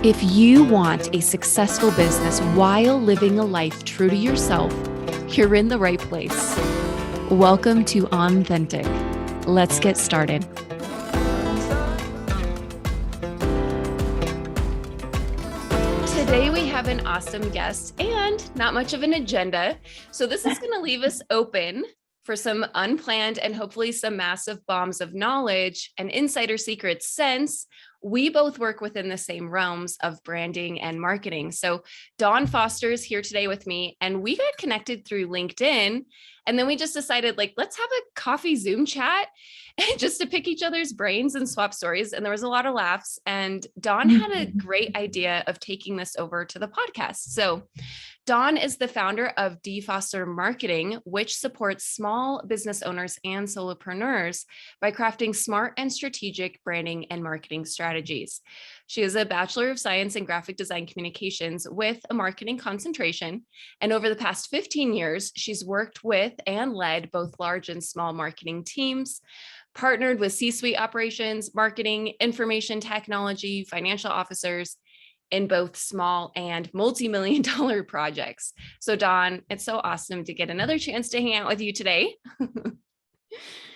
If you want a successful business while living a life true to yourself, you're in the right place. Welcome to Authentic. Let's get started. Today we have an awesome guest and not much of an agenda. So this is going to leave us open for some unplanned and hopefully some massive bombs of knowledge and insider secrets, since we both work within the same realms of branding and marketing. So D.Foster is here today with me, and we got connected through LinkedIn. And then we just decided, let's have a coffee Zoom chat just to pick each other's brains and swap stories. And there was a lot of laughs. And Dawn had a great idea of taking this over to the podcast. So Dawn is the founder of D.Foster Marketing, which supports small business owners and solopreneurs by crafting smart and strategic branding and marketing strategies. She is a Bachelor of Science in Graphic Design Communications with a marketing concentration. And over the past 15 years, she's worked with and led both large and small marketing teams, partnered with C-suite operations, marketing, information technology, financial officers in both small and multi-million dollar projects. So Dawn, it's so awesome to get another chance to hang out with you today.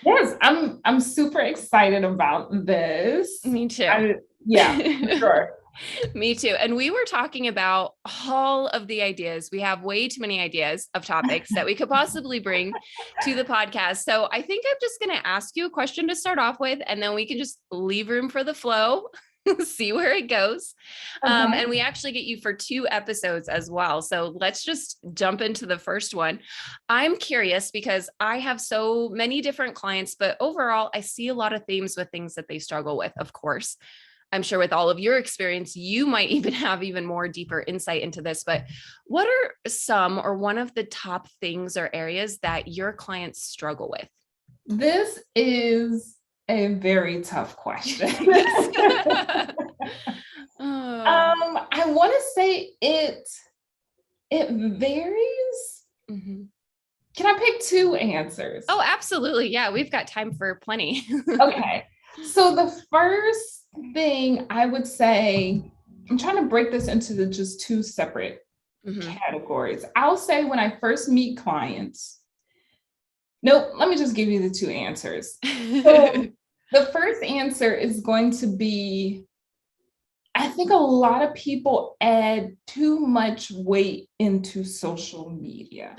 Yes, I'm super excited about this. Me too. Yeah, sure. Me too. And we were talking about all of the ideas. We have way too many ideas of topics that we could possibly bring to the podcast. So I think I'm just going to ask you a question to start off with, and then we can just leave room for the flow. See where it goes. And we actually get you for 2 episodes as well. So let's just jump into the first one. I'm curious because I have so many different clients, but overall, I see a lot of themes with things that they struggle with. Of course, I'm sure with all of your experience, you might even have even more deeper insight into this, but what are some or one of the top things or areas that your clients struggle with? This is a very tough question. I want to say it varies. Mm-hmm. Can I pick 2 answers? Oh, absolutely. Yeah, we've got time for plenty. Okay. So the first thing I would say, I'm trying to break this into just 2 separate categories. I'll say when I first meet clients, nope, let me just give you the 2 answers. So the first answer is going to be, I think a lot of people add too much weight into social media.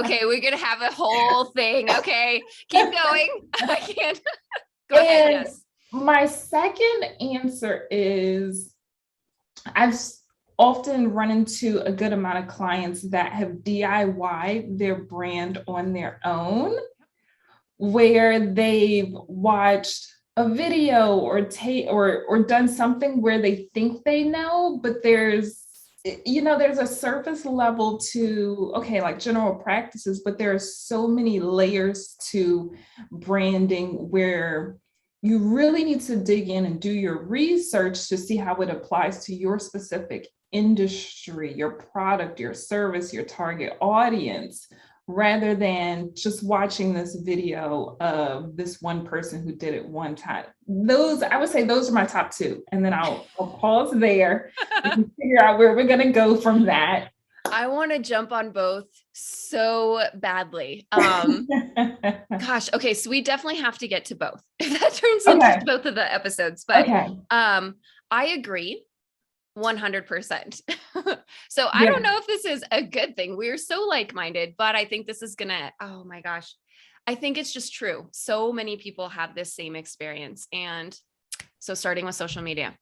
Okay, we're going to have a whole thing. Okay, keep going. I can't. Go ahead, yes. My second answer is, I've often run into a good amount of clients that have DIY'd their brand on their own, where they've watched a video or done something where they think they know, but there's a surface level to, like general practices, but there are so many layers to branding where you really need to dig in and do your research to see how it applies to your specific industry, your product, your service, your target audience, rather than just watching this video of this one person who did it one time. I would say those are my top 2. And then I'll pause there and figure out where we're going to go from that. I want to jump on both so badly. Gosh. Okay. So we definitely have to get to both. If that turns into both of the episodes, but I agree 100%. So I don't know if this is a good thing. We're so like-minded, but I think this is gonna, oh my gosh, I think it's just true. So many people have this same experience. And so starting with social media,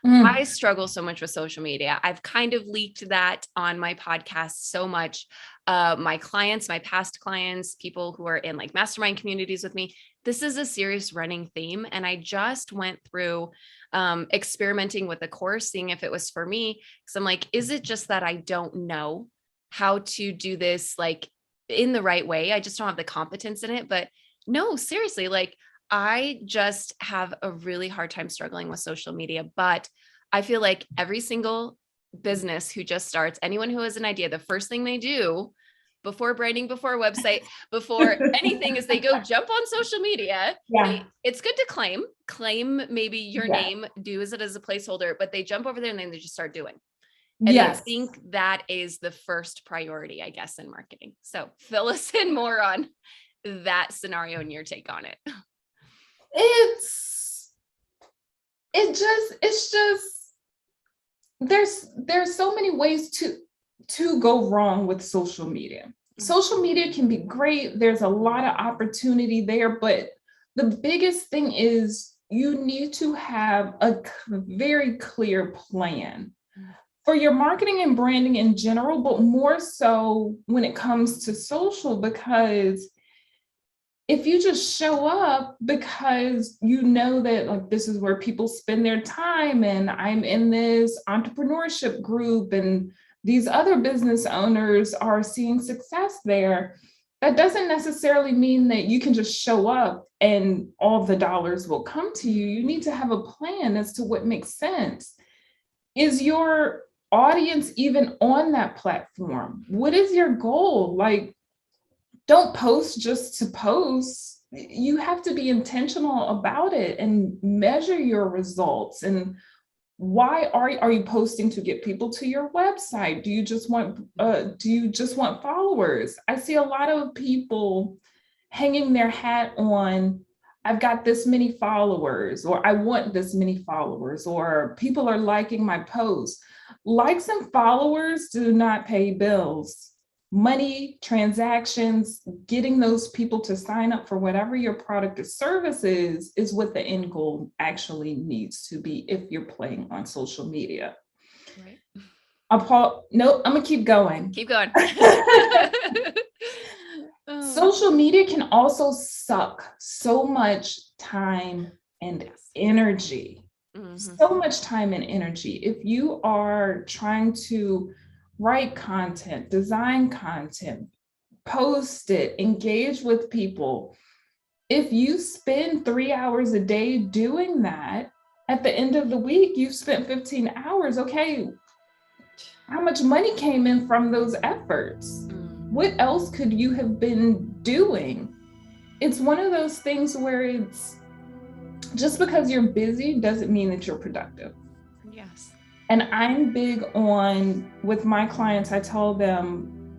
I struggle so much with social media. I've kind of leaked that on my podcast so much. My clients, my past clients, people who are in like mastermind communities with me, this is a serious running theme. And I just went through experimenting with a course, seeing if it was for me. Cause I'm like, is it just that I don't know how to do this like in the right way? I just don't have the competence in it. But no, seriously, like I just have a really hard time struggling with social media, but I feel like every single business who just starts, anyone who has an idea, the first thing they do before branding, before website, before anything, is they go jump on social media. Yeah. It's good to claim maybe your Yeah. name, do as it as a placeholder, but they jump over there and then they just start doing. And I Yes. think that is the first priority, I guess, in marketing. So fill us in more on that scenario and your take on it. It's just there's so many ways to go wrong with social media. Social media can be great. There's a lot of opportunity there, but the biggest thing is you need to have a very clear plan for your marketing and branding in general, but more so when it comes to social, because if you just show up because you know that like this is where people spend their time and I'm in this entrepreneurship group and these other business owners are seeing success there, that doesn't necessarily mean that you can just show up and all the dollars will come to you. You need to have a plan as to what makes sense. Is your audience even on that platform? What is your goal? Like, don't post just to post. You have to be intentional about it and measure your results. And why are you posting? To get people to your website? Do you just want followers? I see a lot of people hanging their hat on, I've got this many followers, or I want this many followers, or people are liking my posts. Likes and followers do not pay bills. Money, transactions, getting those people to sign up for whatever your product or service is what the end goal actually needs to be if you're playing on social media. Right. Nope, I'm gonna keep going. Keep going. Social media can also suck so much time and energy. So much time and energy. If you are trying to write content, design content, post it, engage with people, if you spend 3 hours a day doing that, at the end of the week, you've spent 15 hours. Okay, how much money came in from those efforts? What else could you have been doing? It's one of those things where it's just because you're busy doesn't mean that you're productive. Yes. And I'm big on, with my clients, I tell them,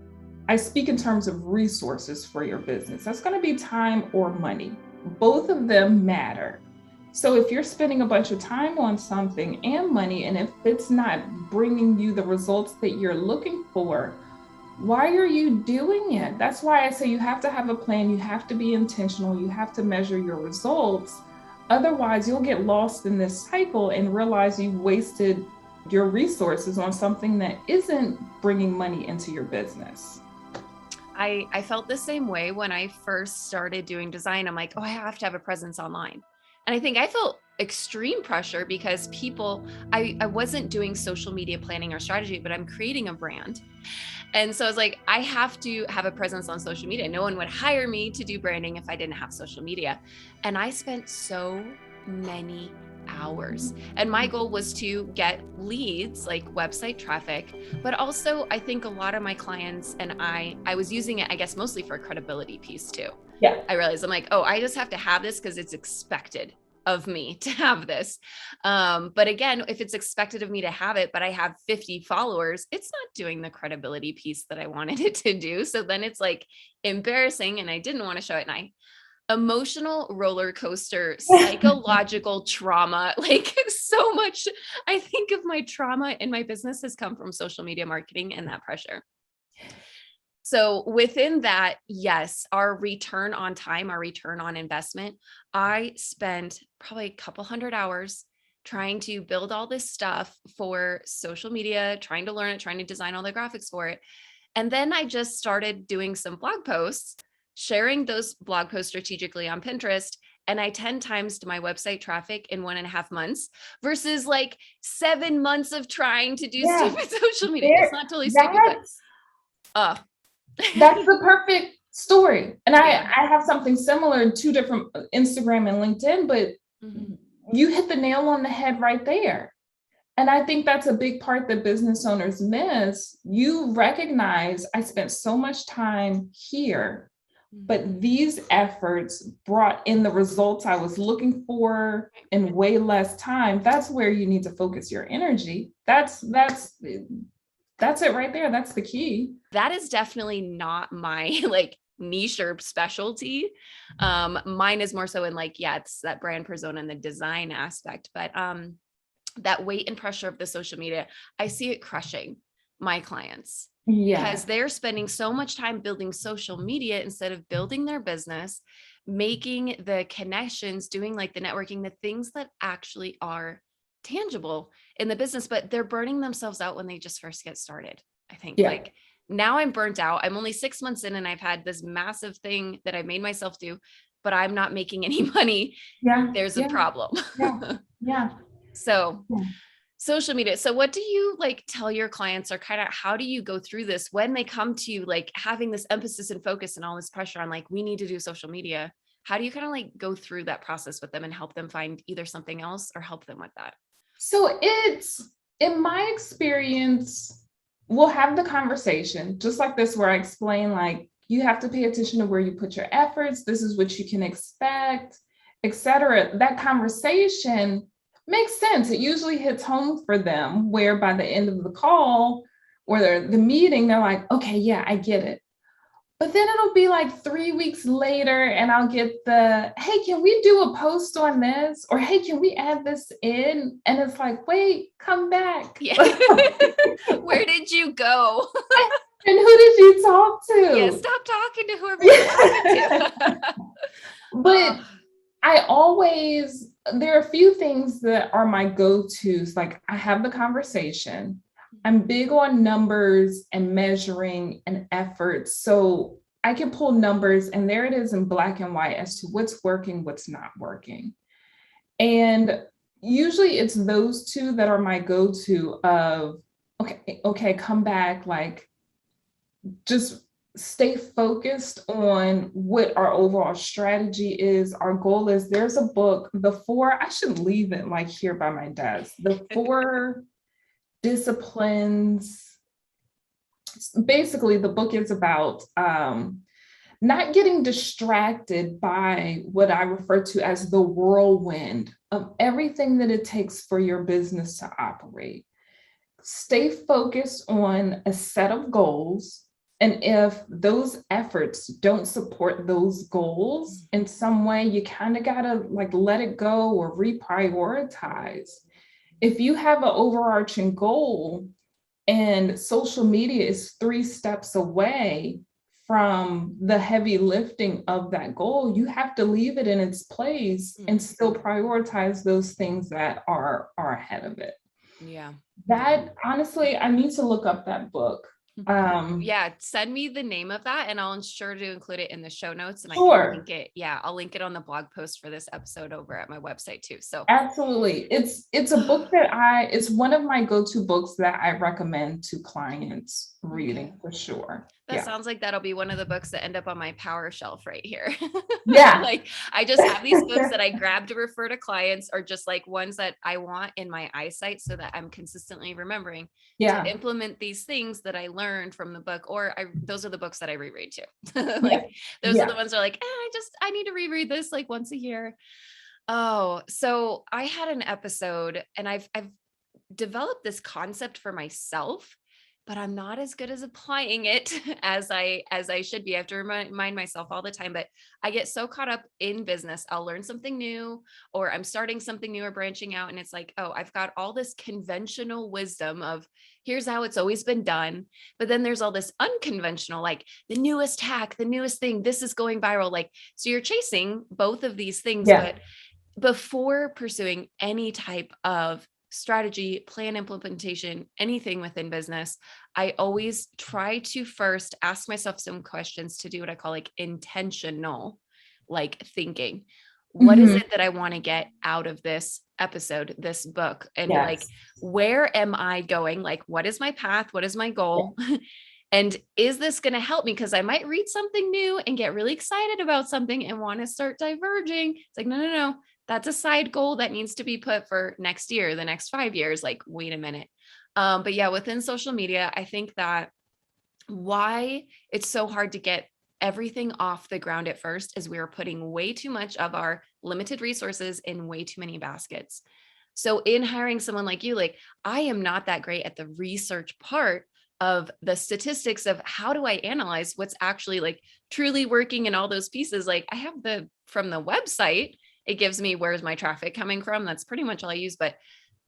I speak in terms of resources for your business. That's going to be time or money. Both of them matter. So if you're spending a bunch of time on something and money, and if it's not bringing you the results that you're looking for, why are you doing it? That's why I say you have to have a plan. You have to be intentional. You have to measure your results. Otherwise, you'll get lost in this cycle and realize you've wasted your resources on something that isn't bringing money into your business. I felt the same way when I first started doing design. I'm like, oh, I have to have a presence online. And I think I felt extreme pressure because I wasn't doing social media planning or strategy, but I'm creating a brand. And so I was like, I have to have a presence on social media. No one would hire me to do branding if I didn't have social media. And I spent so many hours. And my goal was to get leads, like website traffic, but also I think a lot of my clients and I was using it, I guess, mostly for a credibility piece too. Yeah. I realized I'm like, oh, I just have to have this because it's expected of me to have this. But again, if it's expected of me to have it, but I have 50 followers, it's not doing the credibility piece that I wanted it to do. So then it's like embarrassing and I didn't want to show it. And emotional roller coaster, psychological trauma, like so much. I think of my trauma in my business has come from social media marketing and that pressure. So within that, yes, our return on time, our return on investment, I spent probably a couple hundred hours trying to build all this stuff for social media, trying to learn it, trying to design all the graphics for it. And then I just started doing some blog posts, sharing those blog posts strategically on Pinterest. And I 10 times to my website traffic in 1.5 months versus like 7 months of trying to do stupid social media. It's not totally stupid, but that's the perfect story. And I have something similar in 2 different, Instagram and LinkedIn, but you hit the nail on the head right there. And I think that's a big part that business owners miss. You recognize I spent so much time here, but these efforts brought in the results I was looking for in way less time. That's where you need to focus your energy. That's it right there. That's the key. That is definitely not my like niche or specialty. Mine is more so in like, yeah, it's that brand persona and the design aspect, but that weight and pressure of the social media, I see it crushing my clients because they're spending so much time building social media instead of building their business, making the connections, doing like the networking, the things that actually are tangible in the business, but they're burning themselves out when they just first get started. I think like now I'm burnt out. I'm only 6 months in and I've had this massive thing that I made myself do, but I'm not making any money. There's a problem. So social media. So what do you like tell your clients, or kind of how do you go through this when they come to you, like having this emphasis and focus and all this pressure on like, we need to do social media? How do you kind of like go through that process with them and help them find either something else or help them with that? So it's, in my experience, we'll have the conversation just like this, where I explain, like, you have to pay attention to where you put your efforts. This is what you can expect, etc. That conversation makes sense. It usually hits home for them, where by the end of the call or the meeting, they're like, okay, yeah, I get it. But then it'll be like 3 weeks later and I'll get the, hey, can we do a post on this? Or hey, can we add this in? And it's like, wait, come back. Yeah. Where did you go? And who did you talk to? Yeah, stop talking to whoever you're talking to. But I always, there are a few things that are my go-tos. Like, I have the conversation. I'm big on numbers and measuring and efforts. So I can pull numbers and there it is in black and white as to what's working, what's not working. And usually it's those two that are my go-to of, okay, come back, like, just stay focused on what our overall strategy is. Our goal is, there's a book, I should leave it like here by my desk, the 4 disciplines. Basically, the book is about not getting distracted by what I refer to as the whirlwind of everything that it takes for your business to operate. Stay focused on a set of goals. And if those efforts don't support those goals in some way, you kind of got to like let it go or reprioritize. If you have an overarching goal and social media is 3 steps away from the heavy lifting of that goal, you have to leave it in its place and still prioritize those things that are ahead of it. Yeah. That, honestly, I need to look up that book. Yeah, send me the name of that and I'll ensure to include it in the show notes, and I can link it. Yeah, I'll link it on the blog post for this episode over at my website too. So absolutely. It's a book that it's one of my go-to books that I recommend to clients reading for sure. That sounds like that'll be one of the books that end up on my power shelf right here. Yeah. Like, I just have these books that I grab to refer to clients, or just like ones that I want in my eyesight so that I'm consistently remembering to implement these things that I learned from the book, or those are the books that I reread too. Like those are the ones that are like, I need to reread this like once a year. Oh, so I had an episode and I've developed this concept for myself, but I'm not as good as applying it as I should be. I have to remind myself all the time, but I get so caught up in business. I'll learn something new, or I'm starting something new or branching out. And it's like, oh, I've got all this conventional wisdom of here's how it's always been done. But then there's all this unconventional, like the newest hack, the newest thing, this is going viral. Like, so you're chasing both of these things, but before pursuing any type of strategy, plan, implementation, anything within business, I always try to first ask myself some questions to do what I call like intentional, like thinking. What is it that I want to get out of this episode, this book? And like, where am I going? Like, what is my path? What is my goal? And is this going to help me? Because I might read something new and get really excited about something and want to start diverging. It's like, no. That's a side goal that needs to be put for next year, the next 5 years. Like, wait a minute. But yeah, within social media, I think that why it's so hard to get everything off the ground at first is we are putting way too much of our limited resources in way too many baskets. So in hiring someone like you, like I am not that great at the research part of the statistics of how do I analyze what's actually like truly working in all those pieces. Like I have the from the website, it gives me where's my traffic coming from. That's pretty much all I use. But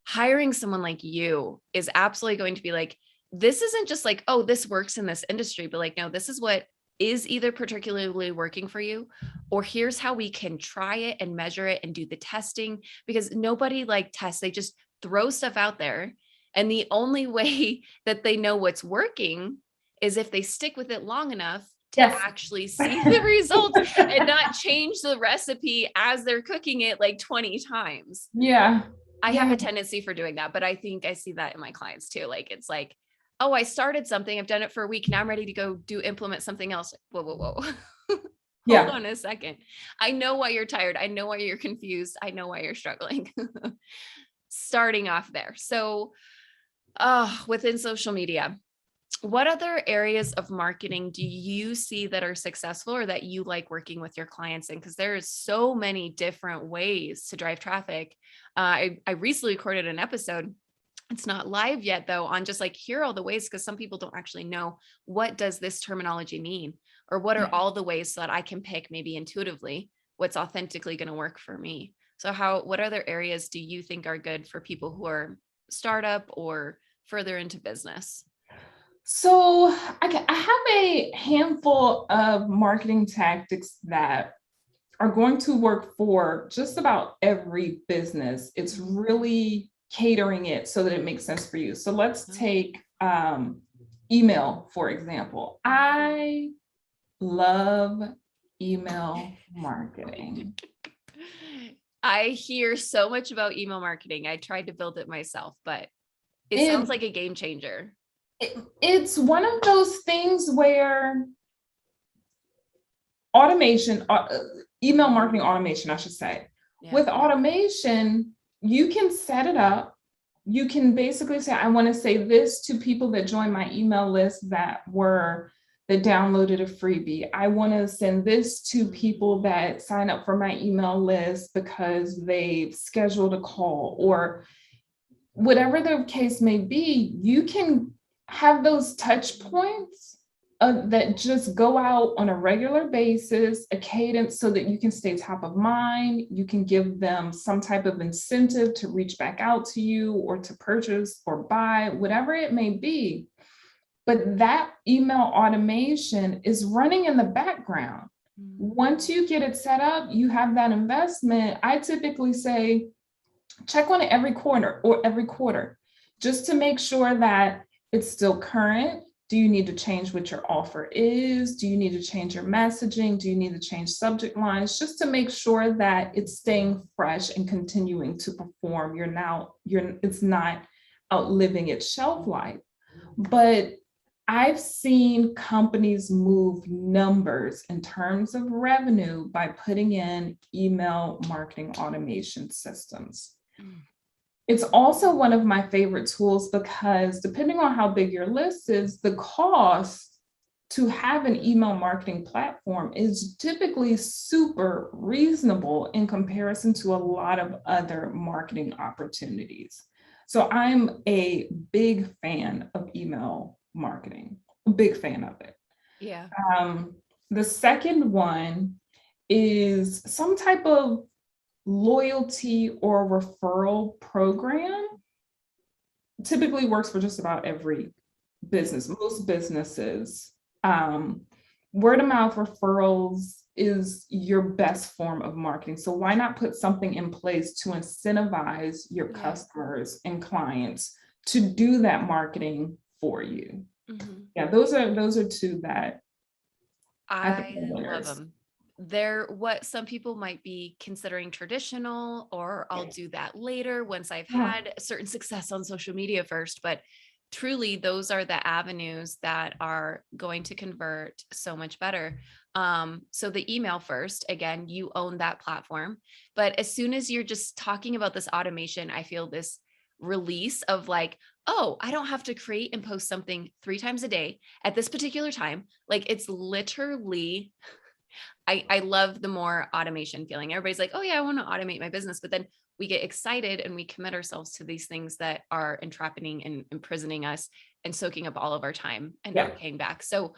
hiring someone like you is absolutely going to be like, this isn't just like, oh, this works in this industry, but like, no, this is what is either particularly working for you, or here's how we can try it and measure it and do the testing, because nobody like tests, they just throw stuff out there. And the only way that they know what's working is if they stick with it long enough to Yes. actually see the results and not change the recipe as they're cooking it like 20 times. Yeah. I have Yeah. a tendency for doing that, but I think I see that in my clients too. Like, it's like, oh, I started something, I've done it for a week. Now I'm ready to go implement something else. Whoa, whoa, whoa. Hold Yeah. on a second. I know why you're tired. I know why you're confused. I know why you're struggling. Starting off there. So, within social media, what other areas of marketing do you see that are successful or that you like working with your clients in? Because there's so many different ways to drive traffic. I recently recorded an episode. It's not live yet though, on just like here are all the ways, because some people don't actually know what does this terminology mean, or what are Yeah. all the ways so that I can pick maybe intuitively what's authentically going to work for me. So what other areas do you think are good for people who are startup or further into business? So I have a handful of marketing tactics that are going to work for just about every business. It's really catering it so that it makes sense for you. So let's take email, for example. I love email marketing. I hear so much about email marketing. I tried to build it myself, but it sounds And like a game changer. it's one of those things where automation, email marketing automation, I should say. Yeah. With automation, you can set it up. You can basically say, I want to say this to people that join my email list that downloaded a freebie. I want to send this to people that sign up for my email list because they've scheduled a call, or whatever the case may be. You can have those touch points that just go out on a regular basis, a cadence, so that you can stay top of mind. You can give them some type of incentive to reach back out to you or to purchase or buy, whatever it may be. But that email automation is running in the background. Once you get it set up, you have that investment. I typically say, check on it every quarter, just to make sure that it's still current. Do you need to change what your offer is? Do you need to change your messaging? Do you need to change subject lines? Just to make sure that it's staying fresh and continuing to perform. It's not outliving its shelf life. But I've seen companies move numbers in terms of revenue by putting in email marketing automation systems. It's also one of my favorite tools because depending on how big your list is, the cost to have an email marketing platform is typically super reasonable in comparison to a lot of other marketing opportunities. So I'm a big fan of email marketing, a big fan of it. Yeah. The second one is some type of loyalty or referral program. Typically works for just about every business, most businesses. Word of mouth referrals is your best form of marketing. So why not put something in place to incentivize your customers and clients to do that marketing for you? Yeah, those are two that I think I are love winners. them. They're what some people might be considering traditional, or I'll do that later once I've Yeah. had a certain success on social media first. But truly those are the avenues that are going to convert so much better. So the email first, again, you own that platform. But as soon as you're just talking about this automation, I feel this release of like, oh, I don't have to create and post something 3 times a day at this particular time. Like it's literally, I love the more automation feeling. Everybody's like, oh yeah, I want to automate my business. But then we get excited and we commit ourselves to these things that are entrapping and imprisoning us and soaking up all of our time and Yeah. not paying back. So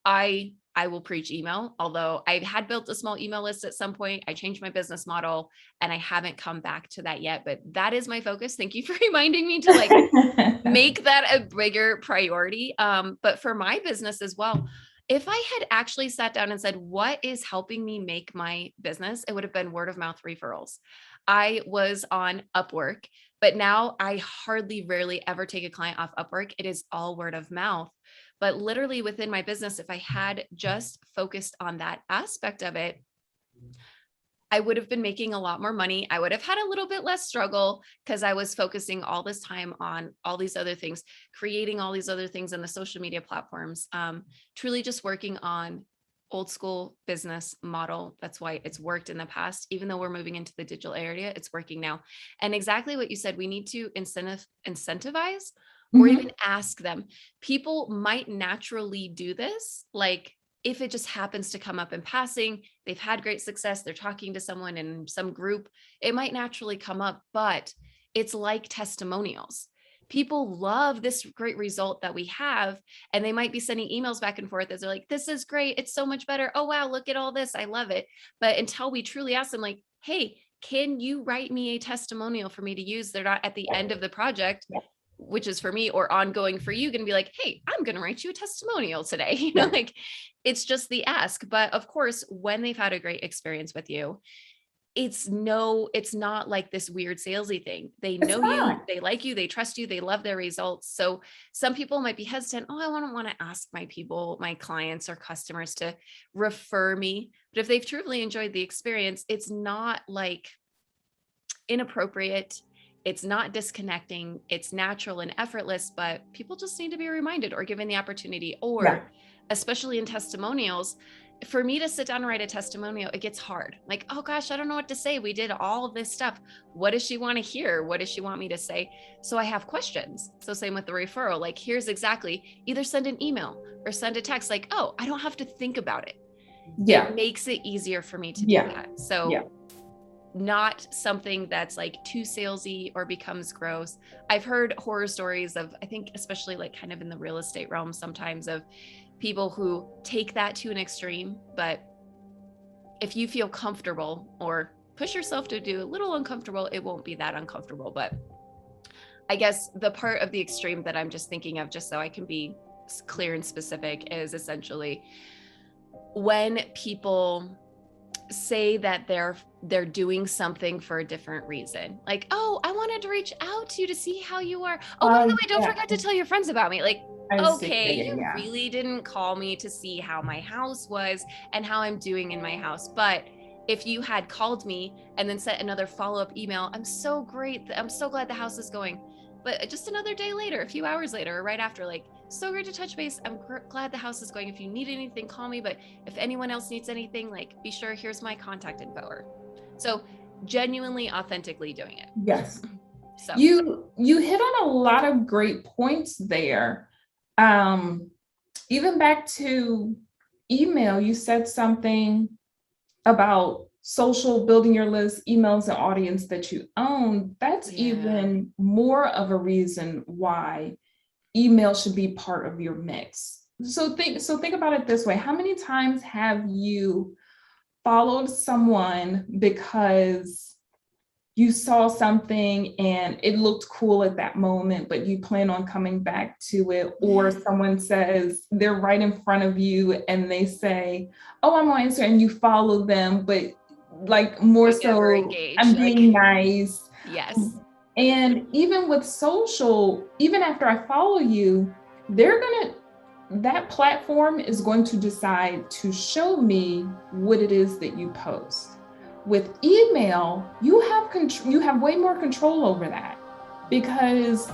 I will preach email, although I had built a small email list at some point. I changed my business model and I haven't come back to that yet, but that is my focus. Thank you for reminding me to like make that a bigger priority. But for my business as well, if I had actually sat down and said, what is helping me make my business? It would have been word of mouth referrals. I was on Upwork, but now I hardly, rarely ever take a client off Upwork. It is all word of mouth. But literally within my business, if I had just focused on that aspect of it, I would have been making a lot more money. I would have had a little bit less struggle because I was focusing all this time on all these other things, creating all these other things in the social media platforms, truly just working on old school business model. That's why it's worked in the past. Even though we're moving into the digital area, it's working now. And exactly what you said, we need to incentivize or even ask them. People might naturally do this, like if it just happens to come up in passing, they've had great success, they're talking to someone in some group, it might naturally come up, but it's like testimonials. People love this great result that we have, and they might be sending emails back and forth as they're like, this is great, it's so much better. Oh, wow, look at all this, I love it. But until we truly ask them, like, hey, can you write me a testimonial for me to use? They're not at the end of the project, which is for me or ongoing for you, going to be like, hey, I'm going to write you a testimonial today. You know, like it's just the ask. But of course, when they've had a great experience with you, it's not like this weird salesy thing. They know you, they like you, they trust you, they love their results. So some people might be hesitant. Oh, I don't want to ask my people, my clients or customers to refer me. But if they've truly enjoyed the experience, it's not like inappropriate. It's not disconnecting. It's natural and effortless, but people just need to be reminded or given the opportunity, or especially in testimonials, for me to sit down and write a testimonial, it gets hard. Like, oh gosh, I don't know what to say. We did all of this stuff. What does she want to hear? What does she want me to say? So I have questions. So same with the referral, like here's exactly, either send an email or send a text like, oh, I don't have to think about it. It makes it easier for me to do that. So not something that's like too salesy or becomes gross. I've heard horror stories of, I think, especially like kind of in the real estate realm, sometimes of people who take that to an extreme. But if you feel comfortable or push yourself to do a little uncomfortable, it won't be that uncomfortable. But I guess the part of the extreme that I'm just thinking of, just so I can be clear and specific, is essentially when people say that they're doing something for a different reason. Like, oh, I wanted to reach out to you to see how you are. Oh, by the way, don't forget to tell your friends about me. Like, okay, you really didn't call me to see how my house was and how I'm doing in my house. But if you had called me and then sent another follow-up email, I'm so great. I'm so glad the house is going. But just another day later, a few hours later, or right after, like, so great to touch base. I'm glad the house is going. If you need anything, call me. But if anyone else needs anything, like, be sure, here's my contact info. So genuinely, authentically doing it. Yes. So you hit on a lot of great points there. Even back to email, you said something about social, building your list, emails, and audience that you own. That's even more of a reason why email should be part of your mix. So think about it this way. How many times have you followed someone because you saw something and it looked cool at that moment, but you plan on coming back to it? Or someone says they're right in front of you and they say, oh, I'm on Instagram, and you follow them, but like more so, I'm being nice. Yes. And even with social, even after I follow you, that platform is going to decide to show me what it is that you post. With email, you have way more control over that, because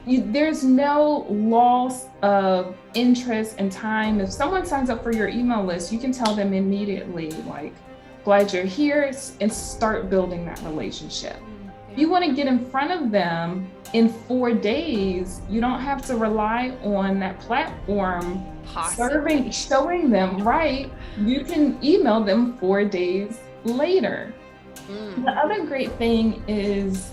there's no loss of interest and time. If someone signs up for your email list, you can tell them immediately, like, glad you're here, and start building that relationship. If you want to get in front of them in 4 days, you don't have to rely on that platform showing them, right? You can email them 4 days later. The other great thing is,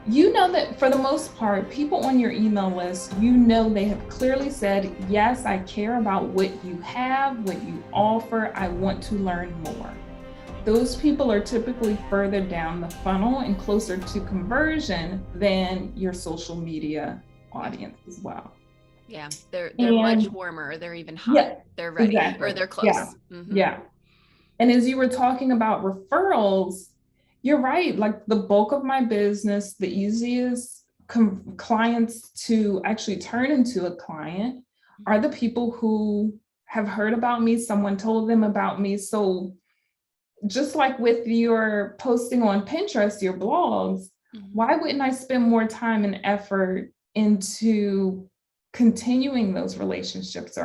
that for the most part, people on your email list, they have clearly said, yes, I care about what you have, what you offer. I want to learn more. Those people are typically further down the funnel and closer to conversion than your social media audience as well. Yeah, they're much warmer. They're even hot. Yeah, they're ready, exactly. Or they're close. Yeah. Yeah. And as you were talking about referrals, you're right. Like, the bulk of my business, the easiest clients to actually turn into a client are the people who have heard about me. Someone told them about me. So just like with your posting on Pinterest, your blogs, why wouldn't I spend more time and effort into continuing those relationships,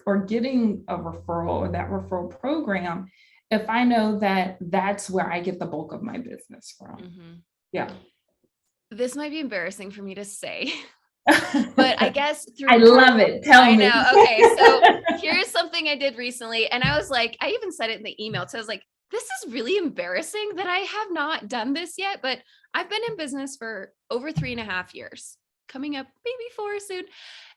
or getting a referral, or that referral program, if I know that that's where I get the bulk of my business from? Yeah. This might be embarrassing for me to say, but I guess I love it. Tell me. I know. Okay. So here's something I did recently. And I was like, I even said it in the email. So I was like, this is really embarrassing that I have not done this yet, but I've been in business for over 3.5 years, coming up maybe 4 soon.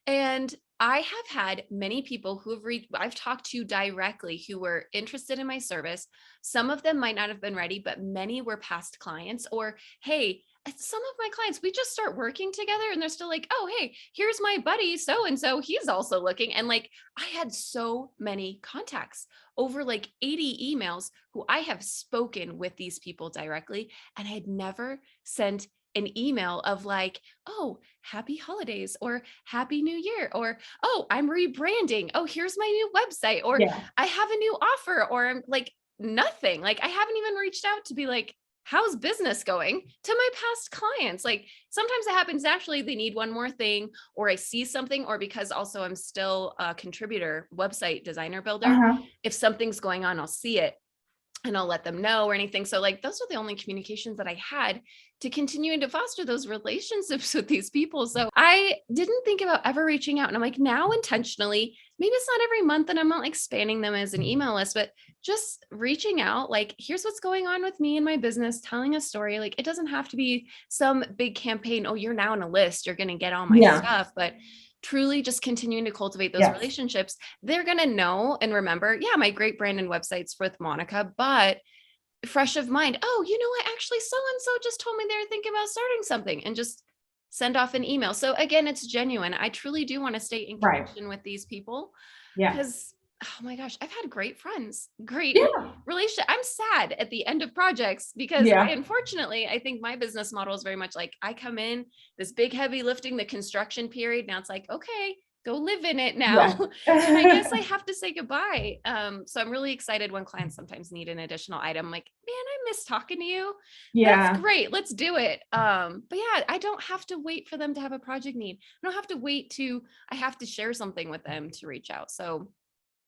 And I have had many people who I've talked to directly who were interested in my service. Some of them might not have been ready, but many were past clients, or, hey, some of my clients, we just start working together and they're still like, oh, hey, here's my buddy so-and-so, he's also looking. And like, I had so many contacts, over like 80 emails, who I have spoken with these people directly, and I had never sent an email of like, oh, happy holidays, or happy new year, or, oh, I'm rebranding, oh, here's my new website, or I have a new offer, or I'm like, nothing. Like, I haven't even reached out to be like, how's business going, to my past clients. Like, sometimes it happens naturally. They need one more thing, or I see something, or because also I'm still a contributor, website designer, builder. If something's going on, I'll see it and I'll let them know, or anything. So like, those are the only communications that I had to continuing to foster those relationships with these people. So I didn't think about ever reaching out. And I'm like, now intentionally, maybe it's not every month, and I'm not like spanning them as an email list, but just reaching out, like, here's what's going on with me and my business, telling a story. Like, it doesn't have to be some big campaign. Oh, you're now on a list, you're going to get all my stuff. But truly just continuing to cultivate those relationships, they're going to know and remember, yeah, my great brand and websites with Monica, but fresh of mind. Oh, you know what? Actually, so-and-so just told me they were thinking about starting something, and just send off an email. So again, it's genuine. I truly do want to stay in connection with these people, because oh my gosh, I've had great friends, great relationship. I'm sad at the end of projects, because unfortunately, I think my business model is very much like, I come in, this big heavy lifting, the construction period. Now it's like, okay, go live in it now. And I guess I have to say goodbye. So I'm really excited when clients sometimes need an additional item. Like, man, I miss talking to you. That's great. Let's do it. But yeah, I don't have to wait for them to have a project need. I don't have to wait I have to share something with them to reach out. So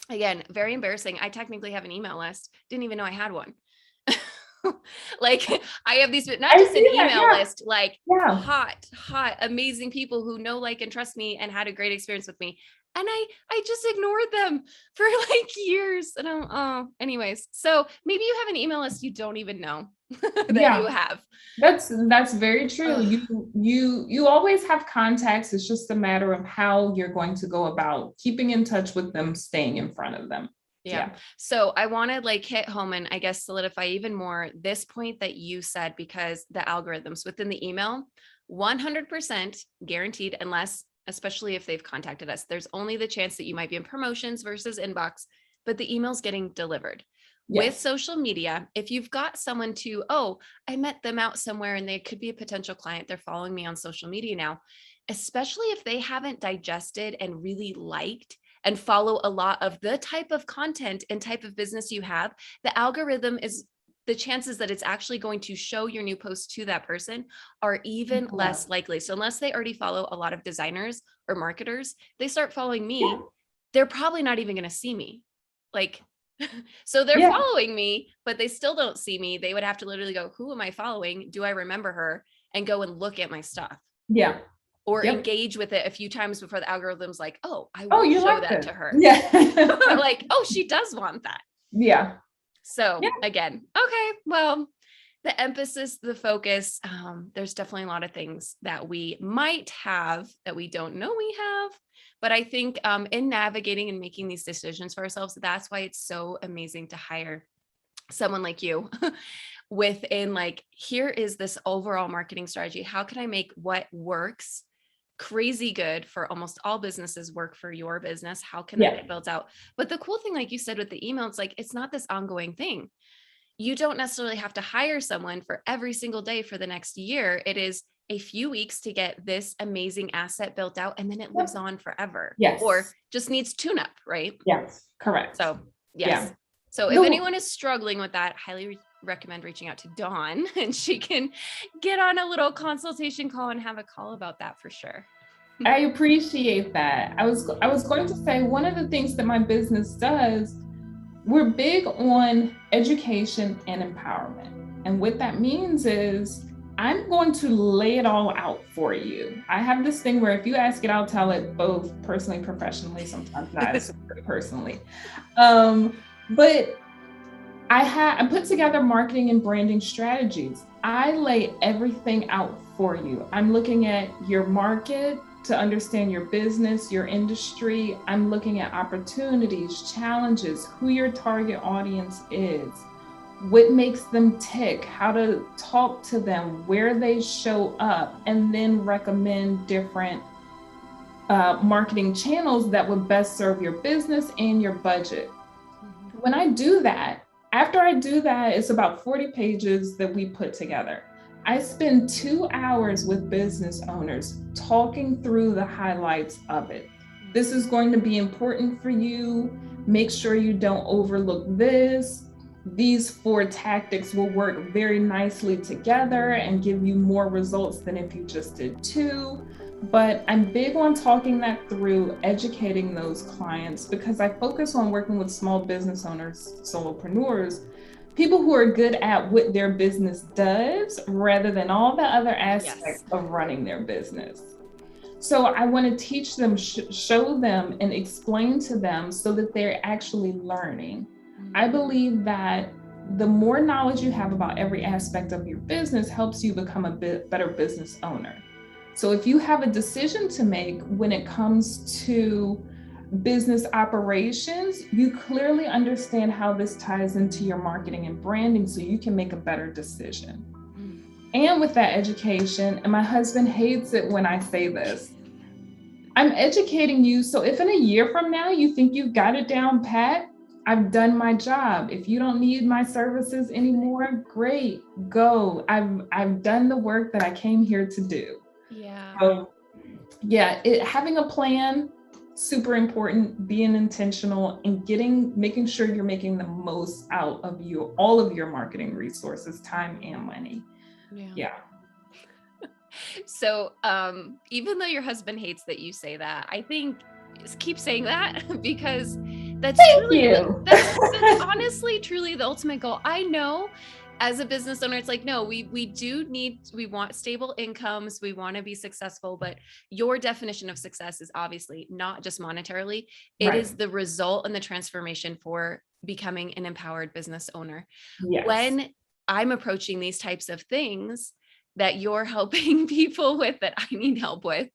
again, very embarrassing. I technically have an email list. Didn't even know I had one. Like, I have these, not just an email list, like hot, amazing people who know, like, and trust me and had a great experience with me. And I just ignored them for like years. And anyways, so maybe you have an email list you don't even know that you have. That's very true. You always have contacts. It's just a matter of how you're going to go about keeping in touch with them, staying in front of them. Yeah. So I want to like hit home and I guess solidify even more this point that you said, because the algorithms within the email, 100% guaranteed, unless, especially if they've contacted us, there's only the chance that you might be in promotions versus inbox, but the email's getting delivered. With social media, if you've got someone I met them out somewhere and they could be a potential client, they're following me on social media now, especially if they haven't digested and really liked and follow a lot of the type of content and type of business you have, the algorithm is the chances that it's actually going to show your new post to that person are even less likely. So unless they already follow a lot of designers or marketers, they start following me, they're probably not even going to see me. Like, so they're following me, but they still don't see me. They would have to literally go, who am I following? Do I remember her? And go and look at my stuff. Yeah. Or engage with it a few times before the algorithm's like, oh, I Oh, will you show like that this. to her. Yeah. Like, oh, she does want that. Yeah. So again, okay, well, the emphasis, the focus, there's definitely a lot of things that we might have that we don't know we have. But I think in navigating and making these decisions for ourselves, that's why it's so amazing to hire someone like you within like, here is this overall marketing strategy. How can I make what works crazy good for almost all businesses work for your business? How can that get built out? But the cool thing, like you said with the email, it's like, it's not this ongoing thing. You don't necessarily have to hire someone for every single day for the next year. It is a few weeks to get this amazing asset built out, and then it lives on forever. Or just needs tune up, right? Yes, correct. So yes. So if anyone is struggling with that, highly recommend reaching out to Dawn, and she can get on a little consultation call and have a call about that for sure. I appreciate that. I was going to say, one of the things that my business does, we're big on education and empowerment. And what that means is I'm going to lay it all out for you. I have this thing where if you ask it, I'll tell it, both personally, professionally, sometimes not as personally. But I put together marketing and branding strategies. I lay everything out for you. I'm looking at your market to understand your business, your industry. I'm looking at opportunities, challenges, who your target audience is, what makes them tick, how to talk to them, where they show up, and then recommend different marketing channels that would best serve your business and your budget. When I do that, after I do that, it's about 40 pages that we put together. I spend 2 hours with business owners talking through the highlights of it. This is going to be important for you. Make sure you don't overlook this. These 4 tactics will work very nicely together and give you more results than if you just did 2. But I'm big on talking that through, educating those clients, because I focus on working with small business owners, solopreneurs, people who are good at what their business does rather than all the other aspects of running their business. So I want to teach them, show them, and explain to them so that they're actually learning. I believe that the more knowledge you have about every aspect of your business helps you become a better business owner. So if you have a decision to make when it comes to business operations, you clearly understand how this ties into your marketing and branding so you can make a better decision. And with that education, and my husband hates it when I say this, I'm educating you. So if in a year from now you think you've got it down pat, I've done my job. If you don't need my services anymore, great, go. I've done the work that I came here to do. Yeah. So having a plan, super important, being intentional, and making sure you're making the most out of all of your marketing resources, time and money. Yeah. So even though your husband hates that you say that, I think just keep saying that, because that's honestly truly the ultimate goal. I know as a business owner, it's like, no, we want stable incomes. We want to be successful, but your definition of success is obviously not just monetarily. It is the result and the transformation for becoming an empowered business owner. Yes. When I'm approaching these types of things that you're helping people with, that I need help with,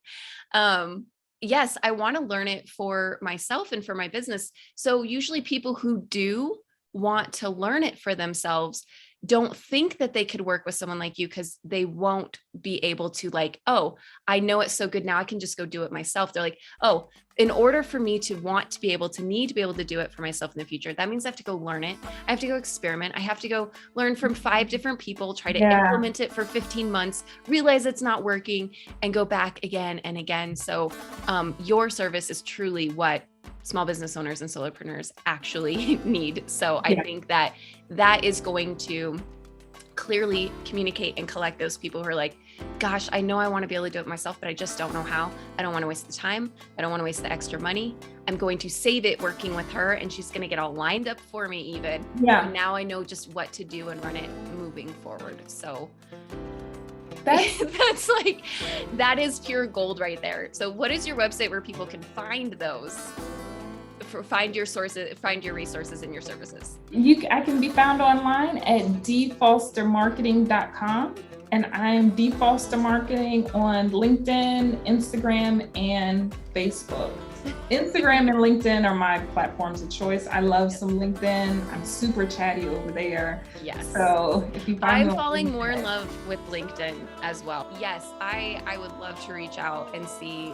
yes, I want to learn it for myself and for my business. So usually people who do want to learn it for themselves don't think that they could work with someone like you, because they won't be able to, like, oh, I know it's so good now, I can just go do it myself. They're like, oh, in order for me to need to be able to do it for myself in the future, that means I have to go learn it. I have to go experiment. I have to go learn from 5 different people, try to implement it for 15 months, realize it's not working, and go back again and again. So your service is truly what small business owners and solopreneurs actually need. So I Yeah. think that that is going to clearly communicate and collect those people who are like, gosh, I know I want to be able to do it myself, but I just don't know how. I don't want to waste the time. I don't want to waste the extra money. I'm going to save it working with her, and she's going to get all lined up for me even. Yeah. And now I know just what to do and run it moving forward. So That's that's like, that is pure gold right there. So what is your website where people can find those? Find your sources, find your resources and your services. I can be found online at dfostermarketing.com, and I'm D.Foster Marketing on LinkedIn, Instagram, and Facebook. Instagram and LinkedIn are my platforms of choice. I love some LinkedIn. I'm super chatty over there. Yes. So if you find I'm me on falling more in LinkedIn- love with LinkedIn as well. Yes, I would love to reach out and see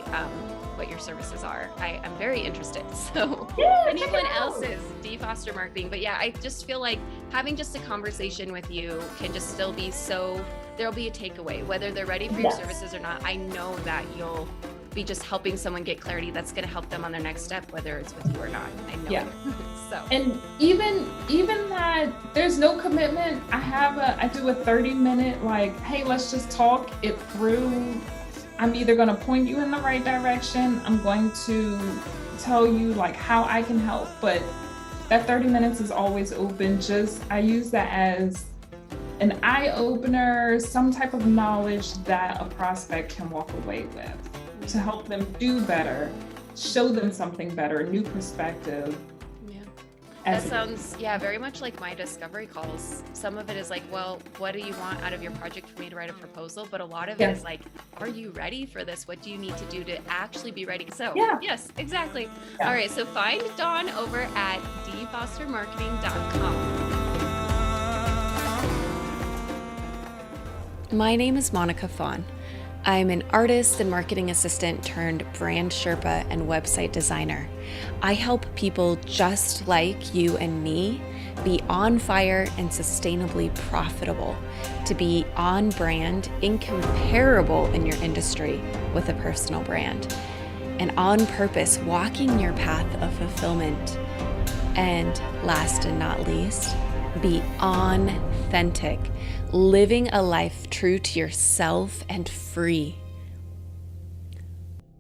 what your services are. I'm very interested. So Yeah, if check anyone it out. else is D.Foster Marketing. But yeah, I just feel like having just a conversation with you can just still be so, there'll be a takeaway, whether they're ready for your Yes. services or not. I know that you'll be just helping someone get clarity that's going to help them on their next step, whether it's with you or not. I know. Yeah. So And even that there's no commitment. I do a 30-minute, like, hey, let's just talk it through. I'm either going to point you in the right direction. I'm going to tell you like how I can help, but that 30 minutes is always open. I use that as an eye opener, some type of knowledge that a prospect can walk away with to help them do better, show them something better, a new perspective. yeah. as That sounds, very much like my discovery calls. Some of it is like, well, what do you want out of your project for me to write a proposal? But a lot of it is like, are you ready for this? What do you need to do to actually be ready? So Yeah. yes, exactly. Yeah. All right. So find Dawn over at dfostermarketing.com. My name is Monica Fawn. I'm an artist and marketing assistant turned brand Sherpa and website designer. I help people just like you and me be on fire and sustainably profitable, to be on brand, incomparable in your industry with a personal brand, and on purpose, walking your path of fulfillment. And last and not least, be authentic, living a life true to yourself and free.